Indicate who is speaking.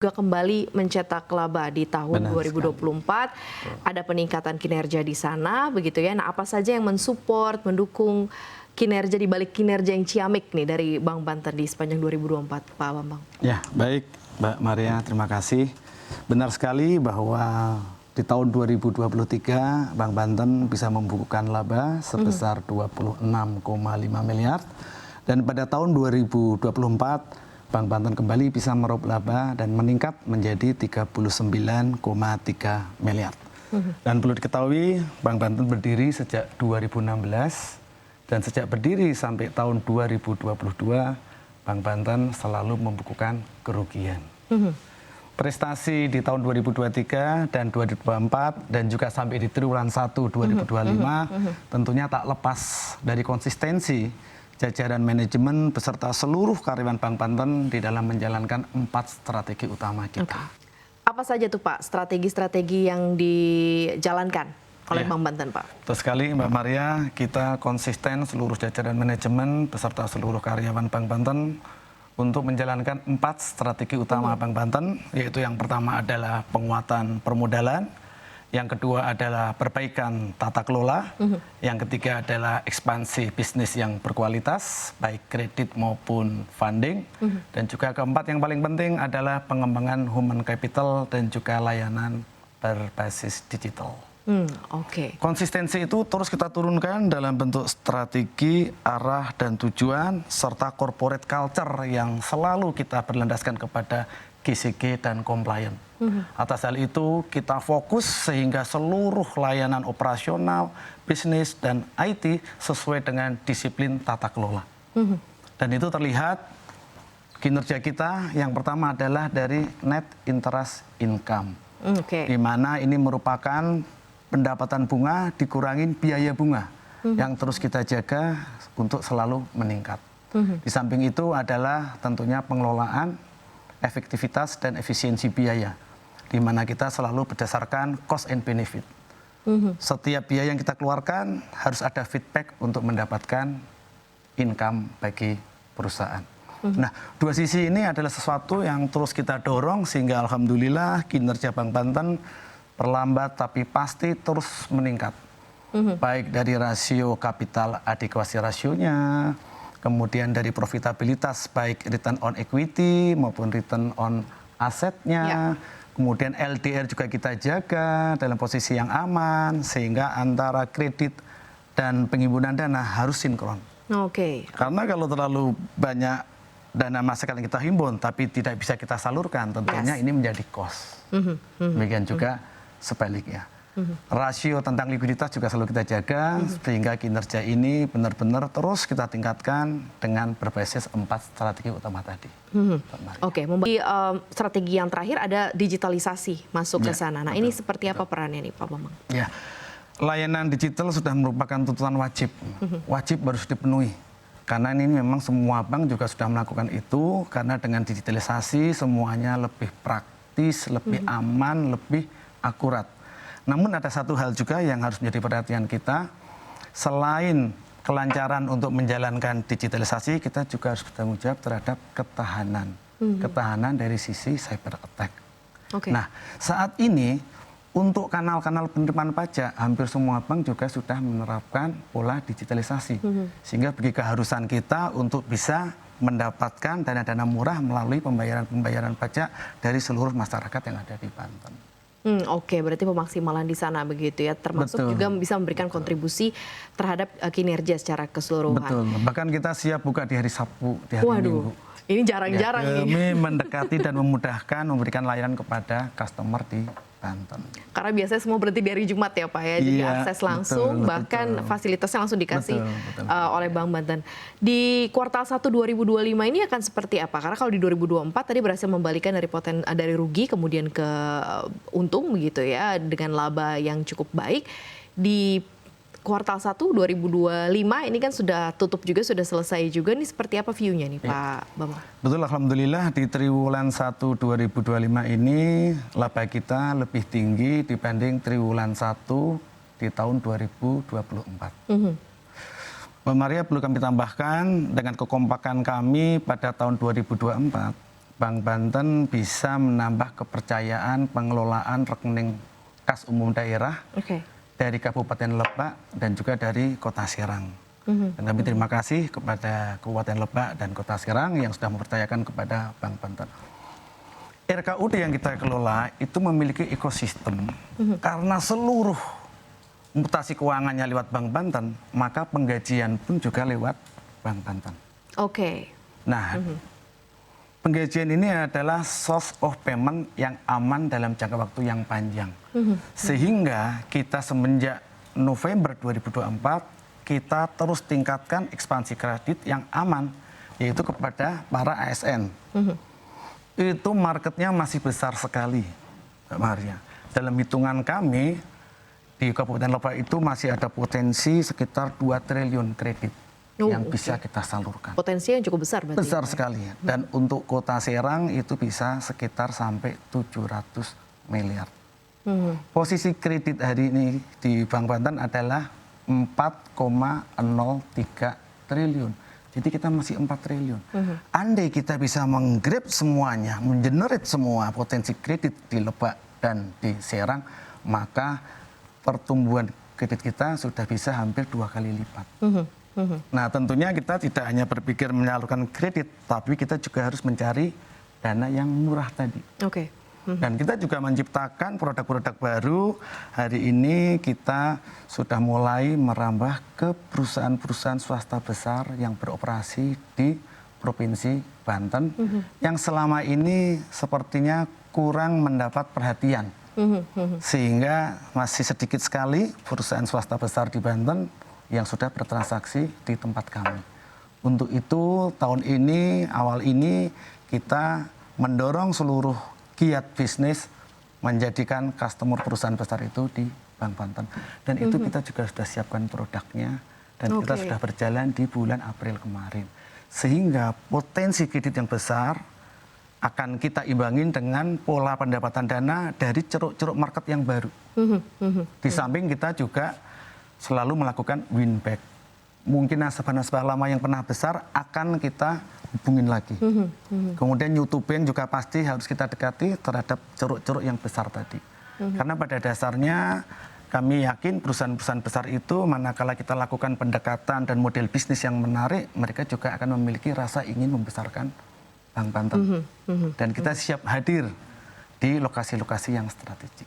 Speaker 1: juga kembali mencetak laba di tahun 2024. Ada peningkatan kinerja di sana, begitu ya. Nah, apa saja yang mensupport, mendukung kinerja di balik kinerja yang ciamik nih dari Bank Banten di sepanjang 2024, Pak Bambang?
Speaker 2: Ya, baik Mbak Maria, terima kasih. Benar sekali bahwa di tahun 2023 Bank Banten bisa membukukan laba sebesar 26,5 miliar. Dan pada tahun 2024 Bank Banten kembali bisa meraup laba dan meningkat menjadi 39,3 miliar. Dan perlu diketahui Bank Banten berdiri sejak 2016 dan sejak berdiri sampai tahun 2022 Bank Banten selalu membukukan kerugian. Prestasi di tahun 2023 dan 2024 dan juga sampai di triwulan 1 2025 tentunya tak lepas dari konsistensi jajaran manajemen beserta seluruh karyawan Bank Banten di dalam menjalankan 4 strategi utama kita.
Speaker 1: Apa saja tuh Pak strategi-strategi yang dijalankan oleh Bank Banten, Pak?
Speaker 2: Betul sekali Mbak Maria, kita konsisten seluruh jajaran manajemen beserta seluruh karyawan Bank Banten untuk menjalankan 4 strategi utama Bank Banten, yaitu yang pertama adalah penguatan permodalan, yang kedua adalah perbaikan tata kelola, yang ketiga adalah ekspansi bisnis yang berkualitas, baik kredit maupun funding, dan juga keempat yang paling penting adalah pengembangan human capital dan juga layanan berbasis digital. Konsistensi itu terus kita turunkan dalam bentuk strategi, arah, dan tujuan, serta corporate culture yang selalu kita berlandaskan kepada GCG dan compliance. Atas hal itu kita fokus sehingga seluruh layanan operasional, bisnis, dan IT sesuai dengan disiplin tata kelola. Dan itu terlihat kinerja kita yang pertama adalah dari net interest income. Di mana ini merupakan pendapatan bunga dikurangin biaya bunga yang terus kita jaga untuk selalu meningkat. Di samping itu adalah tentunya pengelolaan, efektivitas, dan efisiensi biaya, di mana kita selalu berdasarkan cost and benefit. Setiap biaya yang kita keluarkan harus ada feedback untuk mendapatkan income bagi perusahaan. Nah, dua sisi ini adalah sesuatu yang terus kita dorong sehingga alhamdulillah kinerja Bank Banten perlambat tapi pasti terus meningkat. Baik dari rasio kapital adequacy rasionya, kemudian dari profitabilitas baik return on equity maupun return on asetnya, kemudian LDR juga kita jaga dalam posisi yang aman sehingga antara kredit dan penghimpunan dana harus sinkron. Karena kalau terlalu banyak dana masyarakat yang kita himpun tapi tidak bisa kita salurkan, tentunya ini menjadi cost. Demikian juga sebaliknya. Rasio tentang likuiditas juga selalu kita jaga sehingga kinerja ini benar-benar terus kita tingkatkan dengan berbasis 4 strategi utama tadi.
Speaker 1: Di strategi yang terakhir ada digitalisasi masuk ke sana. Nah, ini seperti apa perannya nih Pak Bambang?
Speaker 2: Ya, layanan digital sudah merupakan tuntutan wajib. Wajib harus dipenuhi. Karena ini memang semua bank juga sudah melakukan itu karena dengan digitalisasi semuanya lebih praktis, lebih aman, lebih akurat. Namun ada satu hal juga yang harus menjadi perhatian kita, selain kelancaran untuk menjalankan digitalisasi, kita juga harus bertanggung jawab terhadap ketahanan. Ketahanan dari sisi cyber attack. Nah, saat ini untuk kanal-kanal penerimaan pajak, hampir semua bank juga sudah menerapkan pola digitalisasi. Sehingga bagi keharusan kita untuk bisa mendapatkan dana-dana murah melalui pembayaran pajak dari seluruh masyarakat yang ada di Banten.
Speaker 1: Berarti pemaksimalan di sana begitu ya, termasuk juga bisa memberikan kontribusi terhadap kinerja secara keseluruhan.
Speaker 2: Bahkan kita siap buka di hari Sabtu, di hari Minggu.
Speaker 1: Ini jarang-jarang nih.
Speaker 2: Demi mendekati dan memudahkan memberikan layanan kepada customer di Banten.
Speaker 1: Karena biasanya semua berhenti dari Jumat ya Pak ya, jadi akses langsung, bahkan fasilitasnya langsung dikasih oleh Bank Banten. Di kuartal 1 2025 ini akan seperti apa? Karena kalau di 2024 tadi berhasil membalikan dari rugi kemudian ke untung begitu ya, dengan laba yang cukup baik. Di kuartal 1 2025 ini kan sudah tutup juga, sudah selesai juga. Ini seperti apa view-nya nih Pak Bambang?
Speaker 2: Betul, alhamdulillah di triwulan 1 2025 ini laba kita lebih tinggi dibanding triwulan 1 di tahun 2024. Mbak Maria, perlu kami tambahkan dengan kekompakan kami pada tahun 2024, Bank Banten bisa menambah kepercayaan pengelolaan rekening kas umum daerah dari Kabupaten Lebak dan juga dari Kota Serang. Dan kami terima kasih kepada Kabupaten Lebak dan Kota Serang yang sudah mempercayakan kepada Bank Banten. RKUD yang kita kelola itu memiliki ekosistem karena seluruh mutasi keuangannya lewat Bank Banten, maka penggajian pun juga lewat Bank Banten. Nah, penggajian ini adalah source of payment yang aman dalam jangka waktu yang panjang. Sehingga kita semenjak November 2024, kita terus tingkatkan ekspansi kredit yang aman, yaitu kepada para ASN. Itu marketnya masih besar sekali, Mbak Maria. Dalam hitungan kami, di Kabupaten Lebak itu masih ada potensi sekitar 2 triliun kredit yang bisa kita salurkan.
Speaker 1: Potensinya cukup besar berarti?
Speaker 2: Besar sekali. Dan untuk Kota Serang itu bisa sekitar sampai 700 miliar. Posisi kredit hari ini di Bank Banten adalah 4,03 triliun. Jadi kita masih 4 triliun. Andai kita bisa menggrab semuanya, mengenerate semua potensi kredit di Lebak dan di Serang, maka pertumbuhan kredit kita sudah bisa hampir 2 kali lipat. Nah, tentunya kita tidak hanya berpikir menyalurkan kredit, tapi kita juga harus mencari dana yang murah tadi. Dan kita juga menciptakan produk-produk baru. Hari ini kita sudah mulai merambah ke perusahaan-perusahaan swasta besar yang beroperasi di Provinsi Banten, yang selama ini sepertinya kurang mendapat perhatian. Sehingga masih sedikit sekali perusahaan swasta besar di Banten yang sudah bertransaksi di tempat kami. Untuk itu tahun ini, awal ini kita mendorong seluruh giat bisnis menjadikan customer perusahaan besar itu di Bank Banten. Dan itu kita juga sudah siapkan produknya dan kita sudah berjalan di bulan April kemarin. Sehingga potensi kredit yang besar akan kita imbangin dengan pola pendapatan dana dari ceruk-ceruk market yang baru. Di samping kita juga selalu melakukan win back. Mungkin nasabah-nasabah lama yang pernah besar akan kita hubungin lagi. Kemudian new to bank juga pasti harus kita dekati terhadap ceruk-ceruk yang besar tadi. Karena pada dasarnya kami yakin perusahaan-perusahaan besar itu manakala kita lakukan pendekatan dan model bisnis yang menarik, mereka juga akan memiliki rasa ingin membesarkan Bank Banten. Dan kita siap hadir di lokasi-lokasi yang strategik.